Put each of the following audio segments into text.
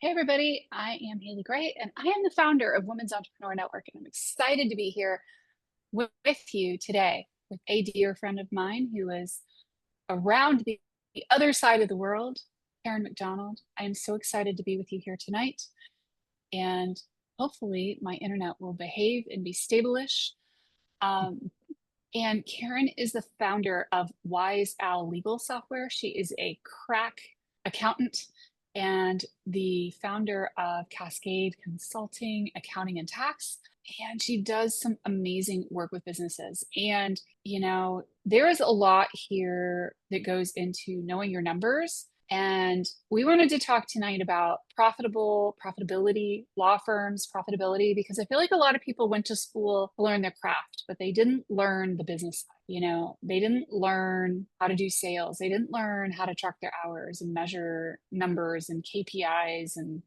Hey, everybody. I am Haley Gray, and I am the founder of Women's Entrepreneur Network. And I'm excited to be here with you today with a dear friend of mine who is around the other side of the world, Karen McDonald. I am so excited to be with you here tonight. And hopefully, my internet will behave and be stable-ish. Um, and Karen is the founder of Wise Owl Legal Software. She is a crack accountant and the founder of Cascade Consulting, Accounting and Tax. And she does some amazing work with businesses. And, there is a lot here that goes into knowing your numbers. And we wanted to talk tonight about profitability, law firms, profitability, because I feel like a lot of people went to school to learn their craft, but they didn't learn the business side. They didn't learn how to do sales. They didn't learn how to track their hours and measure numbers and KPIs. And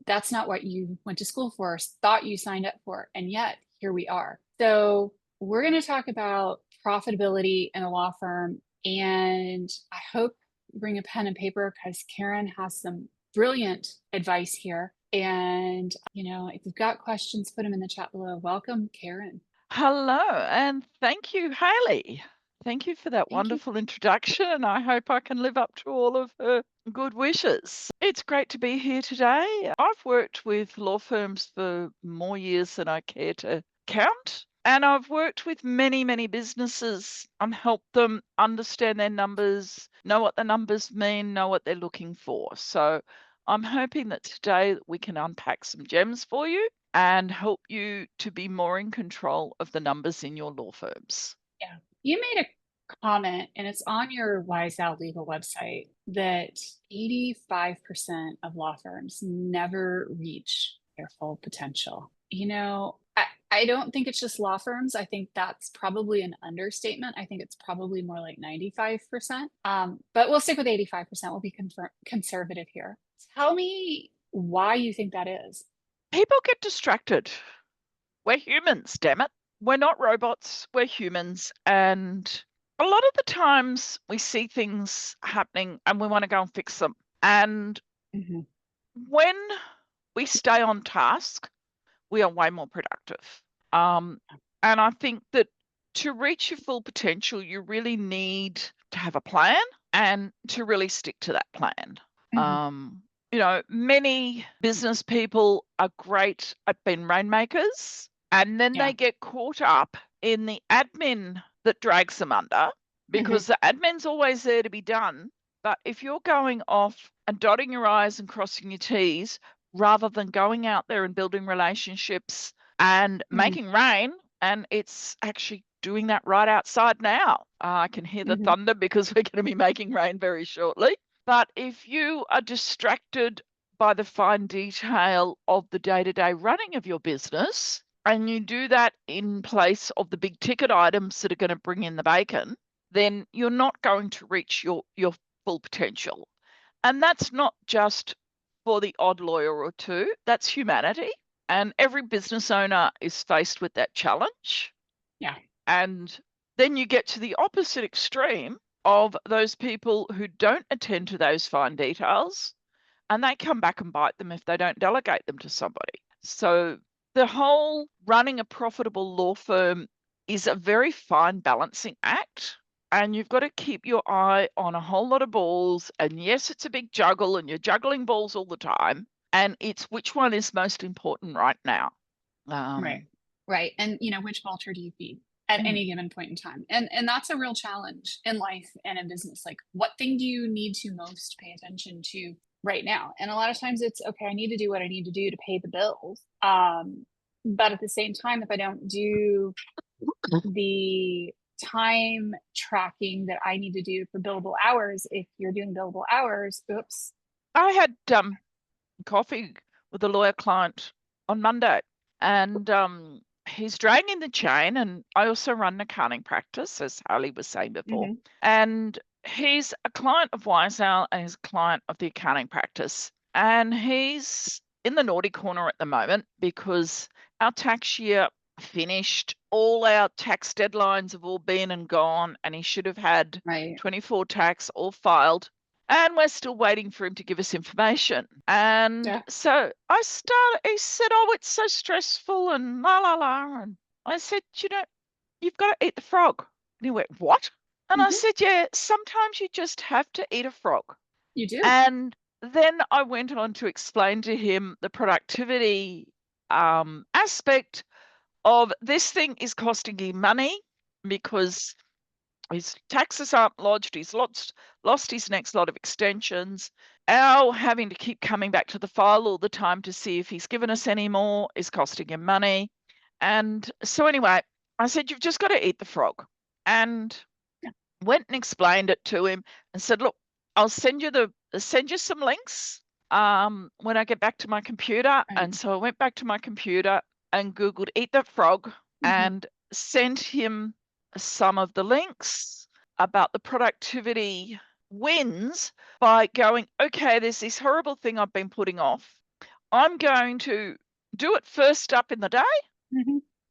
that's not what you went to school for, thought you signed up for. And yet here we are. So we're going to talk about profitability in a law firm. And I hope bring a pen and paper because Karen has some brilliant advice here. And, if you've got questions, put them in the chat below. Welcome, Karen. Hello, and thank you, Haley. Thank you for that Thank you. wonderful introduction, and I hope I can live up to all of her good wishes. It's great to be here today. I've worked with law firms for more years than I care to count, and I've worked with many, many businesses and helped them understand their numbers, know what the numbers mean, know what they're looking for. So I'm hoping that today we can unpack some gems for you and help you to be more in control of the numbers in your law firms. Yeah. You made a comment, and it's on your Wise Out Legal website, that 85% of law firms never reach their full potential. I don't think it's just law firms. I think that's probably an understatement. I think it's probably more like 95%. But we'll stick with 85%. We'll be conservative here. Tell me why you think that is. People get distracted. We're humans, damn it. We're not robots, we're humans. And a lot of the times we see things happening and we want to go and fix them. And Mhm. when we stay on task, we are way more productive. And I think that to reach your full potential, you really need to have a plan and to really stick to that plan. Mhm. Many business people are great at being rainmakers, and then Yeah. they get caught up in the admin that drags them under Mhm. because the admin's always there to be done. But if you're going off and dotting your I's and crossing your T's rather than going out there and building relationships and Mhm. making rain, and it's actually doing that right outside now. I can hear the Mhm. thunder because we're going to be making rain very shortly. But if you are distracted by the fine detail of the day-to-day running of your business, and you do that in place of the big ticket items that are going to bring in the bacon, then you're not going to reach your full potential. And that's not just for the odd lawyer or two, that's humanity. And every business owner is faced with that challenge. Yeah. And then you get to the opposite extreme of those people who don't attend to those fine details, and they come back and bite them if they don't delegate them to somebody. So the whole running a profitable law firm is a very fine balancing act. And you've got to keep your eye on a whole lot of balls. And yes, it's a big juggle, and you're juggling balls all the time. And it's which one is most important right now. Right. Um, Right. And which vulture do you feed at mm, any given point in time? And that's a real challenge in life and in business. Like, what thing do you need to most pay attention to right now? And a lot of times it's okay, I need to do what I need to do to pay the bills. But at the same time, if I don't do the time tracking that I need to do for billable hours, if you're doing billable hours, oops. I had coffee with a lawyer client on Monday, and he's dragging the chain. And I also run an accounting practice, as Harley was saying before. Mhm. And he's a client of Wiseowl and he's a client of the accounting practice. And he's in the naughty corner at the moment because our tax year finished. All our tax deadlines have all been and gone, and he should have had Right. 24 tax all filed. And we're still waiting for him to give us information. And Yeah. so he said, oh, it's so stressful and la, la, la. And I said, you've got to eat the frog. And he went, what? And I Hmm. said, yeah, sometimes you just have to eat a frog. You do. And then I went on to explain to him the productivity aspect of this thing is costing him money because his taxes aren't lodged. He's lost his next lot of extensions. Our having to keep coming back to the file all the time to see if he's given us any more is costing him money. And so anyway, I said, you've just got to eat the frog. And went and explained it to him and said, look, I'll send you some links when I get back to my computer. Right. And so I went back to my computer and Googled eat that frog and sent him some of the links about the productivity wins by going, okay, there's this horrible thing I've been putting off. I'm going to do it first up in the day,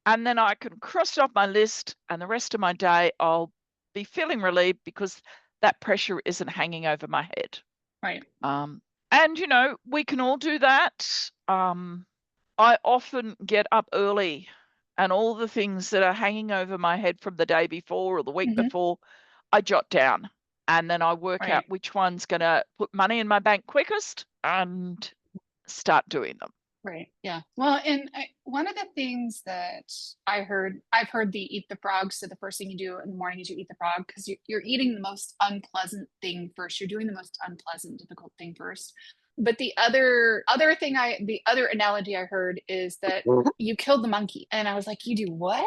and then I can cross it off my list, and the rest of my day I'll be feeling relieved because that pressure isn't hanging over my head. Right. And, we can all do that. I often get up early and all the things that are hanging over my head from the day before or the week before, I jot down. And then I work out which one's going to put money in my bank quickest and start doing them. Right. Yeah. Well, and one of the things that I've heard the eat the frog. So the first thing you do in the morning is you eat the frog because you're eating the most unpleasant thing first. You're doing the most unpleasant, difficult thing first. But the other analogy I heard is that you killed the monkey. And I was like, you do what?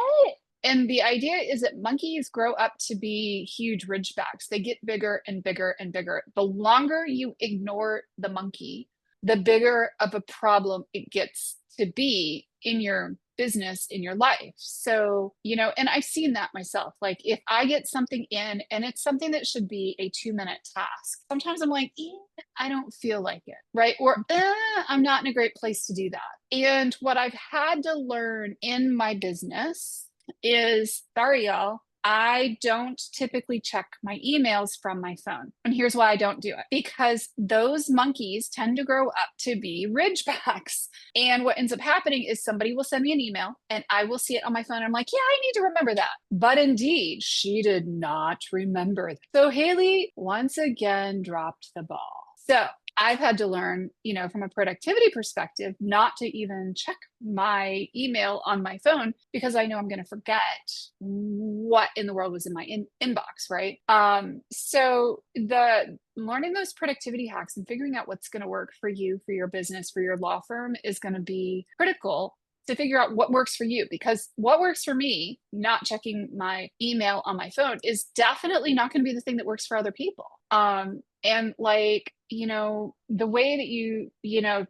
And the idea is that monkeys grow up to be huge ridgebacks. They get bigger and bigger and bigger. The longer you ignore the monkey, the bigger of a problem it gets to be in your business, in your life. So, and I've seen that myself. Like if I get something in and it's something that should be a 2-minute task, sometimes I'm like, I don't feel like it, right? Or I'm not in a great place to do that. And what I've had to learn in my business is, sorry, y'all, I don't typically check my emails from my phone. And here's why I don't do it. Because those monkeys tend to grow up to be ridgebacks. And what ends up happening is somebody will send me an email and I will see it on my phone. And I'm like, yeah, I need to remember that. But indeed, she did not remember that. So Haley once again dropped the ball. So I've had to learn, from a productivity perspective, not to even check my email on my phone because I know I'm going to forget what in the world was in my inbox, right? So the learning those productivity hacks and figuring out what's going to work for you, for your business, for your law firm is going to be critical to figure out what works for you, because what works for me, not checking my email on my phone, is definitely not going to be the thing that works for other people. And like, the way that you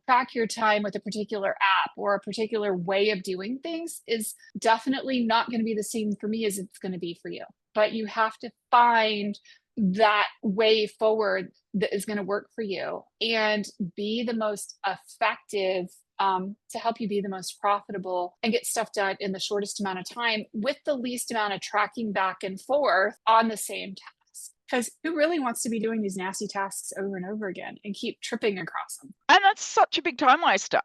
track your time with a particular app or a particular way of doing things is definitely not going to be the same for me as it's going to be for you. But you have to find that way forward that is going to work for you and be the most effective to help you be the most profitable and get stuff done in the shortest amount of time with the least amount of tracking back and forth on the same task. Because who really wants to be doing these nasty tasks over and over again and keep tripping across them? And that's such a big time waster.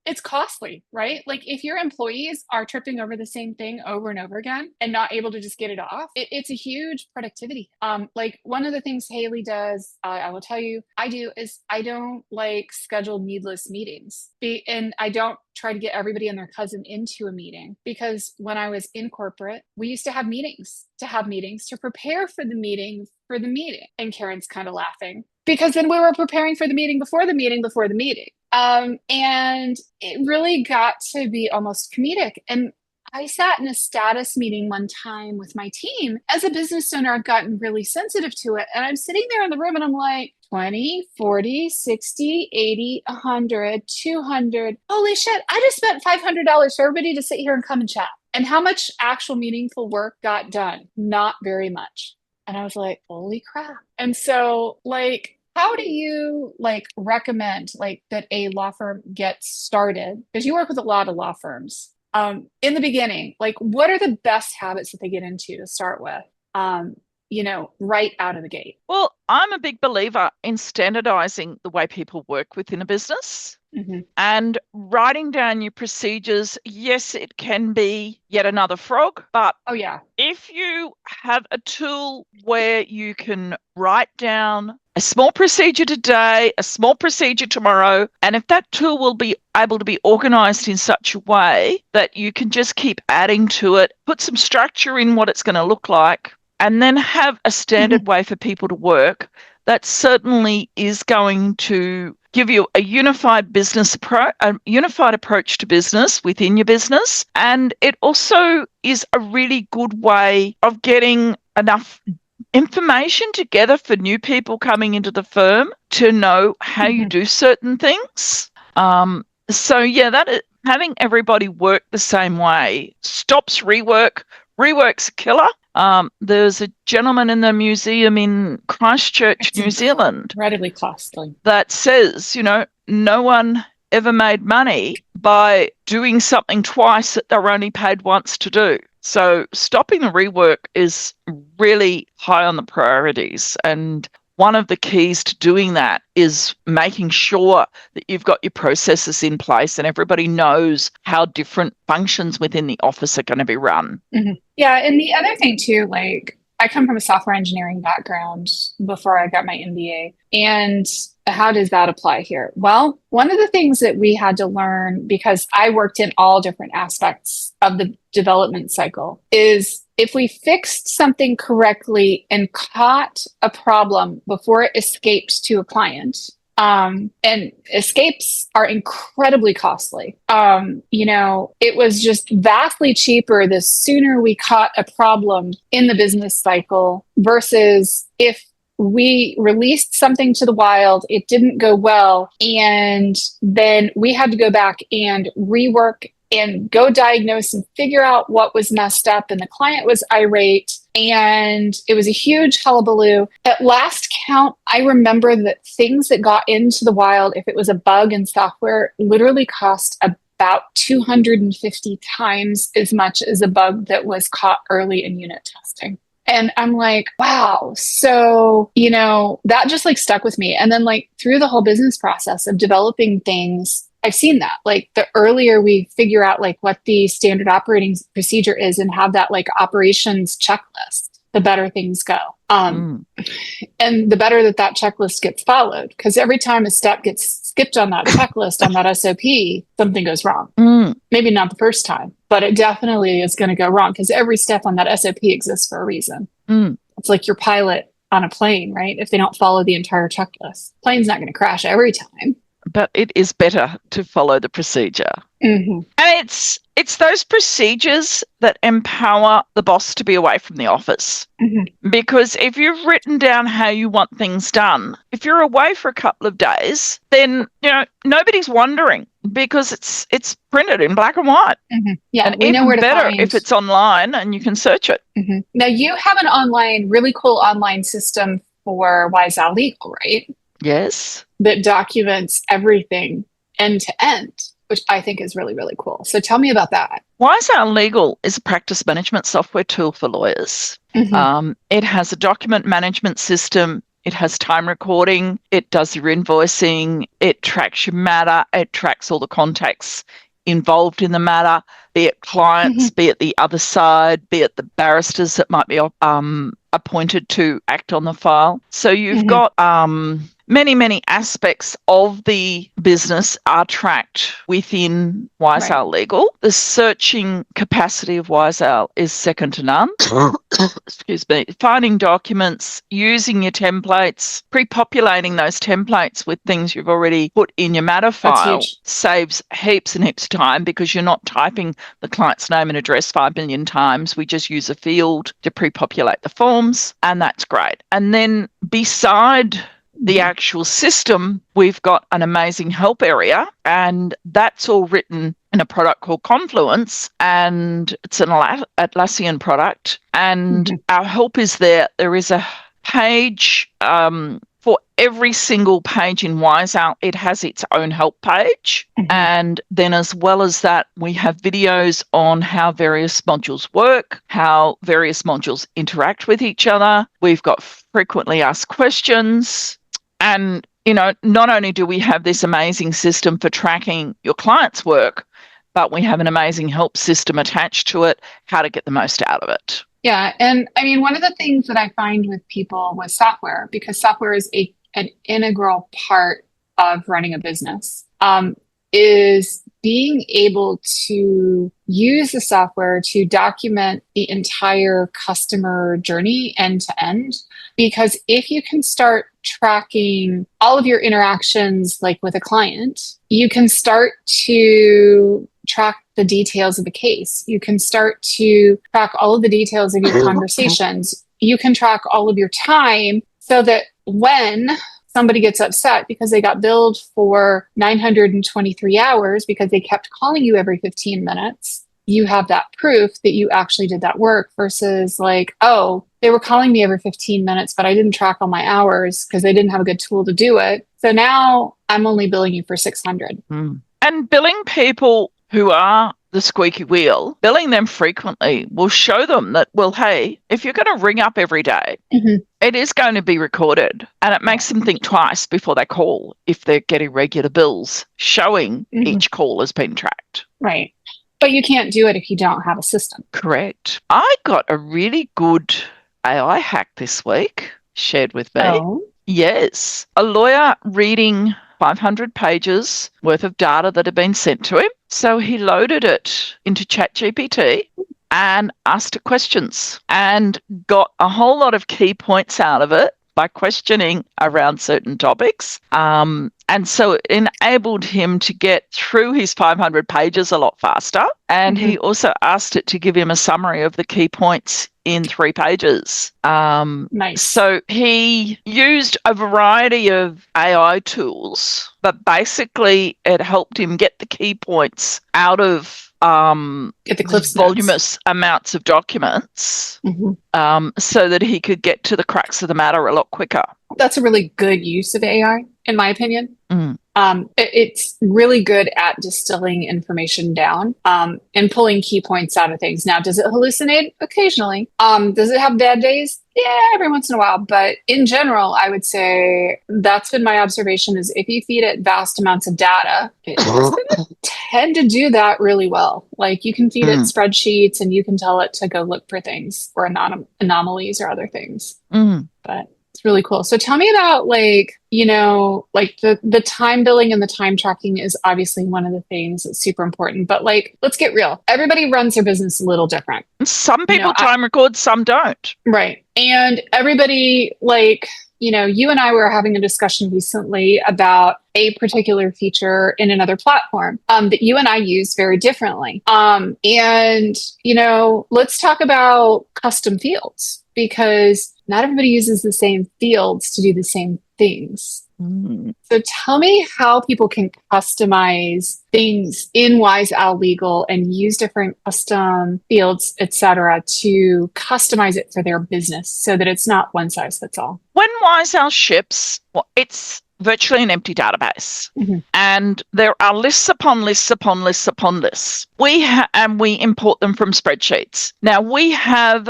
It's costly, right? Like if your employees are tripping over the same thing over and over again and not able to just get it off, it's a huge productivity. Like one of the things Haley does, I will tell you, I do is I don't like schedule needless meetings. And I don't try to get everybody and their cousin into a meeting, because when I was in corporate, we used to have meetings to prepare for the meeting. And Karen's kind of laughing because then we were preparing for the meeting before the meeting before the meeting. And it really got to be almost comedic. And I sat in a status meeting one time with my team. As a business owner, I've gotten really sensitive to it. And I'm sitting there in the room and I'm like, 20, 40, 60, 80, 100, 200. Holy shit, I just spent $500 for everybody to sit here and come and chat. And how much actual meaningful work got done? Not very much. And I was like, holy crap. And so like, how do you recommend that a law firm gets started? Because you work with a lot of law firms. In the beginning, what are the best habits that they get into to start with? right out of the gate. Well, I'm a big believer in standardizing the way people work within a business. Mm-hmm. And writing down your procedures, yes, it can be yet another frog, but Oh, yeah. if you have a tool where you can write down a small procedure today, a small procedure tomorrow, and if that tool will be able to be organized in such a way that you can just keep adding to it, put some structure in what it's going to look like, and then have a standard way for people to work, that certainly is going to give you a unified approach to business within your business. And it also is a really good way of getting enough information together for new people coming into the firm to know how you do certain things. So yeah, having everybody work the same way stops rework. Rework's a killer. There's a gentleman in the museum in Christchurch, New Zealand, incredibly costly, that says, no one ever made money by doing something twice that they're only paid once to do. So stopping the rework is really high on the priorities. And one of the keys to doing that is making sure that you've got your processes in place and everybody knows how different functions within the office are going to be run. Mm-hmm. Yeah. And the other thing too, like I come from a software engineering background before I got my MBA. And how does that apply here? Well, one of the things that we had to learn, because I worked in all different aspects of the development cycle, is if we fixed something correctly and caught a problem before it escaped to a client, and escapes are incredibly costly. It was just vastly cheaper the sooner we caught a problem in the business cycle versus if we released something to the wild, it didn't go well, and then we had to go back and rework and go diagnose and figure out what was messed up, and the client was irate, and it was a huge hullabaloo. At last count, I remember that things that got into the wild, if it was a bug in software, literally cost about 250 times as much as a bug that was caught early in unit testing. And I'm like, wow. So, that just like stuck with me. And then like through the whole business process of developing things, I've seen that like the earlier we figure out like what the standard operating procedure is and have that like operations checklist, the better things go. And the better that checklist gets followed, because every time a step gets skipped on that checklist, on that SOP, something goes wrong. Maybe not the first time, but it definitely is going to go wrong because every step on that SOP exists for a reason. It's like your pilot on a plane, right? If they don't follow the entire checklist, plane's not going to crash every time. But it is better to follow the procedure. And it's those procedures that empower the boss to be away from the office. Because if you've written down how you want things done, if you're away for a couple of days, then nobody's wondering because it's printed in black and white. Yeah, and even better if it's online and you can search it. Now you have an really cool online system for Wiseout Legal, right? Yes. That documents everything end to end, which I think is really, really cool. So tell me about that. Wiseout Legal is a practice management software tool for lawyers. It has a document management system. It has time recording. It does your invoicing. It tracks your matter. It tracks all the contacts involved in the matter, be it clients, be it the other side, be it the barristers that might be appointed to act on the file. So you've got many, many aspects of the business are tracked within Wiseout Legal. The searching capacity of Wiseout is second to none. Excuse me. Finding documents, using your templates, pre-populating those templates with things you've already put in your matter file saves heaps and heaps of time because you're not typing the client's name and address 5 million times. We just use a field to pre-populate the forms, and that's great. And then beside the actual system, we've got an amazing help area, and that's all written in a product called Confluence, and it's an Atlassian product, and our help is there. There is a page for every single page in Wiseout, it has its own help page. And then as well as that, we have videos on how various modules work, how various modules interact with each other. We've got frequently asked questions. And, not only do we have this amazing system for tracking your client's work, but we have an amazing help system attached to it, how to get the most out of it. Yeah. And I mean, one of the things that I find with people with software, because software is an integral part of running a business, is being able to use the software to document the entire customer journey end to end. Because if you can start tracking all of your interactions, like with a client, you can start to track the details of the case. You can start to track all of the details of your conversations. You can track all of your time so that when somebody gets upset because they got billed for 923 hours because they kept calling you every 15 minutes, you have that proof that you actually did that work versus like, oh, they were calling me every 15 minutes, but I didn't track all my hours because they didn't have a good tool to do it. So now I'm only billing you for 600. And billing people who are the squeaky wheel, billing them frequently will show them that, well, hey, if you're going to ring up every day, it is going to be recorded. And it makes them think twice before they call if they're getting regular bills showing each call has been tracked. Right. But you can't do it if you don't have a system. Correct. I got a really good AI hack this week shared with me. Oh. Yes. A lawyer reading 500 pages worth of data that had been sent to him. So he loaded it into ChatGPT and asked it questions and got a whole lot of key points out of it by questioning around certain topics. And so it enabled him to get through his 500 pages a lot faster. And he also asked it to give him a summary of the key points in 3 pages. Nice. So he used a variety of AI tools, but basically it helped him get the key points out of get the cliff voluminous amounts of documents so that he could get to the crux of the matter a lot quicker. That's a really good use of AI, in my opinion. It's really good at distilling information down and pulling key points out of things. Now, does it hallucinate? Occasionally. Does it have bad days? Yeah, every once in a while. But in general, I would say that's been my observation is if you feed it vast amounts of data, it's going to tend to do that really well. Like you can feed it spreadsheets and you can tell it to go look for things or anomalies or other things. But it's really cool. So tell me about like the time billing and the time tracking is obviously one of the things that's super important, but like, let's get real. Everybody runs their business a little different. Some people time record, some don't. Right. And everybody you and I were having a discussion recently about a particular feature in another platform that you and I use very differently. Let's talk about custom fields because not everybody uses the same fields to do the same things. So tell me how people can customize things in Wiseout Legal and use different custom fields, etc., to customize it for their business so that it's not one size fits all. When Wiseout ships, it's virtually an empty database. And there are lists upon lists upon lists upon lists. And we import them from spreadsheets. Now, we have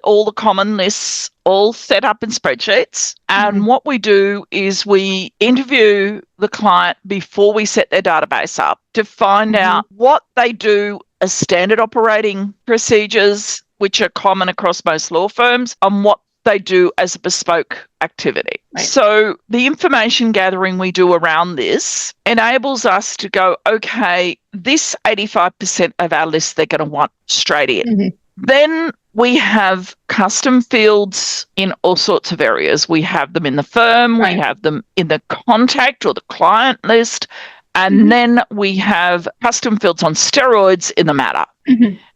all the common lists all set up in spreadsheets. And what we do is we interview the client before we set their database up to find out what they do as standard operating procedures, which are common across most law firms, and what they do as a bespoke activity. Right. So the information gathering we do around this enables us to go, okay, this 85% of our list they're going to want straight in. Then we have custom fields in all sorts of areas. We have them in the firm, we have them in the contact or the client list, and then we have custom fields on steroids in the matter.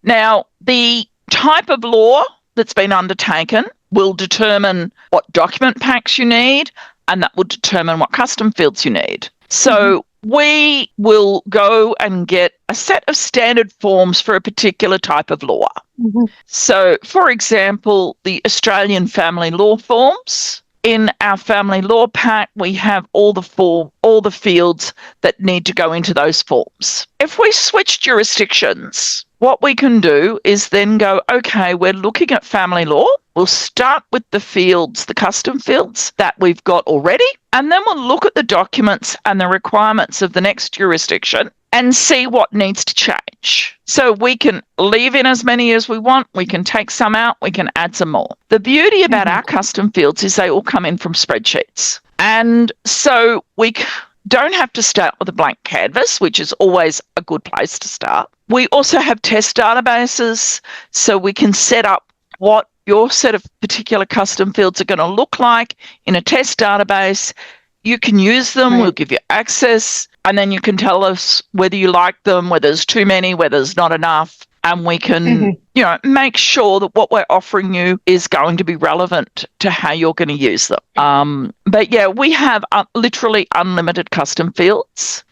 Now, the type of law that's been undertaken will determine what document packs you need, and that will determine what custom fields you need. So we will go and get a set of standard forms for a particular type of law. So, for example, the Australian family law forms, in our family law pack, we have all the fields that need to go into those forms. If we switch jurisdictions, what we can do is then go, okay, we're looking at family law. We'll start with the fields, the custom fields that we've got already, and then we'll look at the documents and the requirements of the next jurisdiction and see what needs to change. So we can leave in as many as we want, we can take some out, we can add some more. The beauty about our custom fields is they all come in from spreadsheets. And so we don't have to start with a blank canvas, which is always a good place to start. We also have test databases, so we can set up what your set of particular custom fields are going to look like in a test database. You can use them, Right. We'll give you access, and then you can tell us whether you like them, whether there's too many, whether there's not enough, and we can make sure that what we're offering you is going to be relevant to how you're going to use them. But yeah, we have literally unlimited custom fields.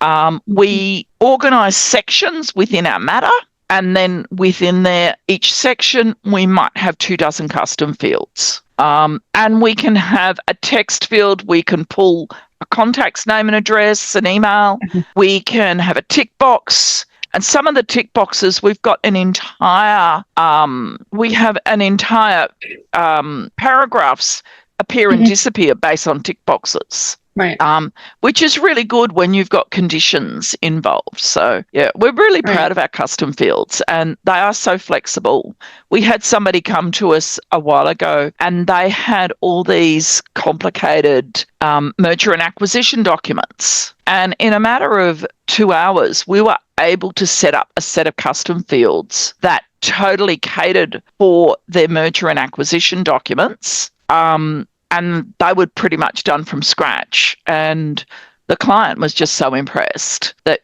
We organise sections within our matter, and then within there, each section, we might have 24 custom fields. And we can have a text field. We can pull a contact's name and address, an email. We can have a tick box. And some of the tick boxes, we've got an entire, paragraphs appear and disappear based on tick boxes. Right. Which is really good when you've got conditions involved. So, yeah, we're really proud of our custom fields, and they are so flexible. We had somebody come to us a while ago, and they had all these complicated merger and acquisition documents. And in a matter of 2 hours, we were able to set up a set of custom fields that totally catered for their merger and acquisition documents. And they were pretty much done from scratch. And the client was just so impressed that,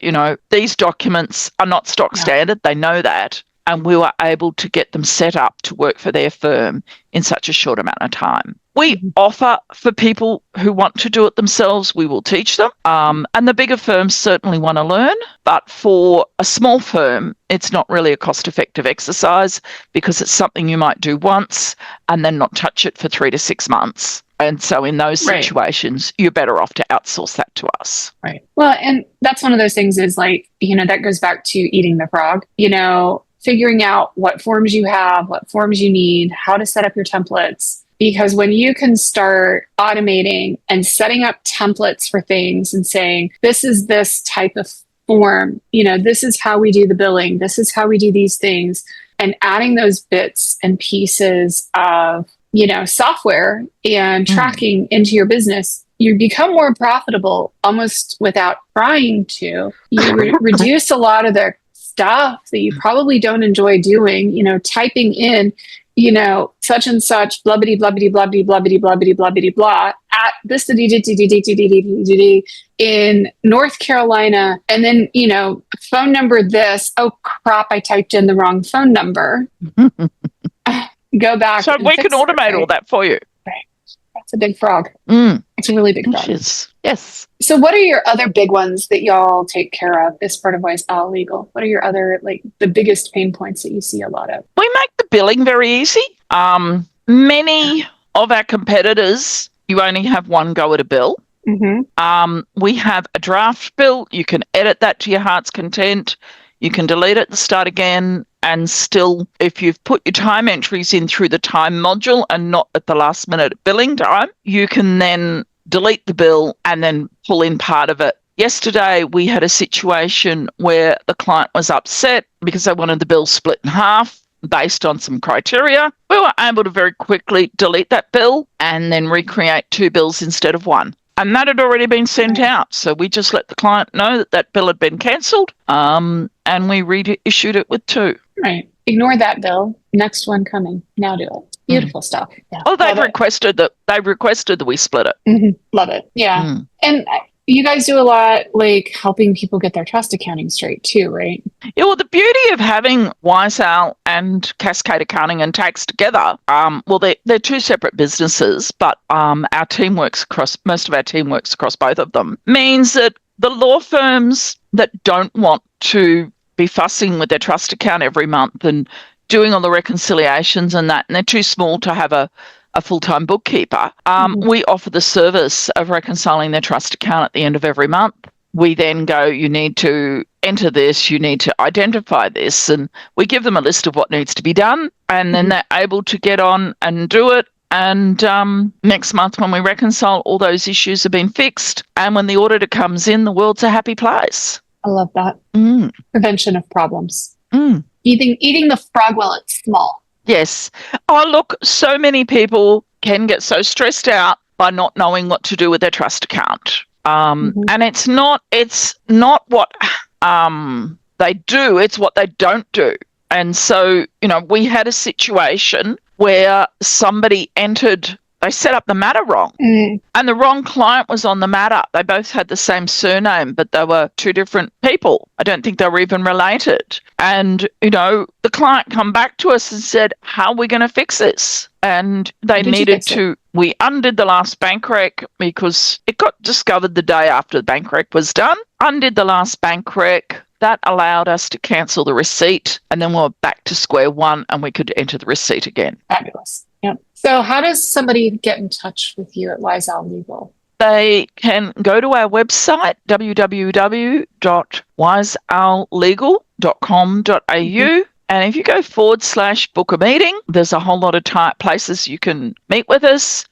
these documents are not stock standard. They know that. And we were able to get them set up to work for their firm in such a short amount of time. We offer for people who want to do it themselves, we will teach them. And the bigger firms certainly want to learn. But for a small firm, it's not really a cost-effective exercise because it's something you might do once and then not touch it for 3 to 6 months. And so in those situations, you're better off to outsource that to us. Right. Well, and that's one of those things is that goes back to eating the frog, figuring out what forms you have, what forms you need, how to set up your templates. Because when you can start automating and setting up templates for things and saying, this is this type of form, this is how we do the billing, this is how we do these things, and adding those bits and pieces of, software and tracking into your business, you become more profitable almost without trying to. You reduce a lot of the stuff that you probably don't enjoy doing, typing in, such and such, blubbity, blubbity, blubbity, blubbity, blubbity, blubbity, blah, at this in North Carolina. And then, phone number this, oh crap, I typed in the wrong phone number. Go back. So we can automate all that for you. Right. That's a big frog. It's a really big frog. Yes. So what are your other big ones that y'all take care of as part of Wise All Legal? What are your other, the biggest pain points that you see a lot of? We make the billing very easy. Many of our competitors, you only have one go at a bill. We have a draft bill. You can edit that to your heart's content. You can delete it and start again. And still, if you've put your time entries in through the time module and not at the last minute billing time, you can then delete the bill and then pull in part of it. Yesterday, we had a situation where the client was upset because they wanted the bill split in half based on some criteria. We were able to very quickly delete that bill and then recreate 2 bills instead of 1. And that had already been sent out. So we just let the client know that that bill had been cancelled, and we reissued it with 2. Right. Ignore that bill. Next one coming. Now do it. Beautiful stuff. Yeah. Oh, they've requested that we split it. Love it. Yeah. And you guys do a lot helping people get their trust accounting straight too, right? Yeah, well, the beauty of having WiseAL and Cascade Accounting and Tax together, they're 2 separate businesses, but most of our team works across both of them, means that the law firms that don't want to be fussing with their trust account every month and doing all the reconciliations and that, and they're too small to have a a full-time bookkeeper, we offer the service of reconciling their trust account at the end of every month. We then go, you need to enter this, you need to identify this, and we give them a list of what needs to be done, and then they're able to get on and do it. And next month when we reconcile, all those issues have been fixed. And when the auditor comes in, the world's a happy place. I love that. Prevention of problems. Eating the frog while it's small. Yes. Oh, look, so many people can get so stressed out by not knowing what to do with their trust account. And it's not what they do, it's what they don't do. And so, we had a situation where somebody they set up the matter wrong, and the wrong client was on the matter. They both had the same surname, but they were two different people. I don't think they were even related. And, the client come back to us and said, how are we going to fix this? And they needed to, we undid the last bank rec because it got discovered the day after the bank rec was done, undid the last bank rec. That allowed us to cancel the receipt, and then we were back to square one and we could enter the receipt again. Fabulous. Yep. So how does somebody get in touch with you at Wise Owl Legal? They can go to our website, www.wiseowllegal.com.au. And if you go /book a meeting, there's a whole lot of places you can meet with us,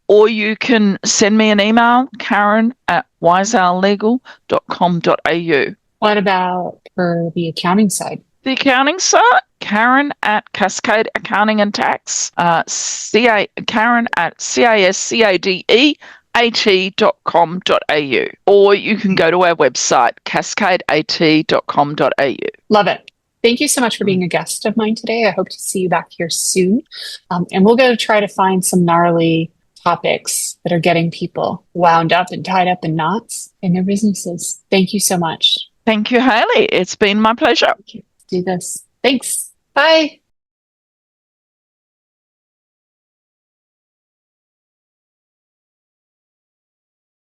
or you can send me an email, karen@wiseowllegal.com.au. What about for the accounting side? The accounting side, Karen at Cascade Accounting and Tax, Karen at cascadeat.com.au, or you can go to our website, cascadeat.com.au. Love it. Thank you so much for being a guest of mine today. I hope to see you back here soon. And we'll go try to find some gnarly topics that are getting people wound up and tied up in knots in their businesses. Thank you so much. Thank you, Hayley. It's been my pleasure. Do this. Thanks. Bye.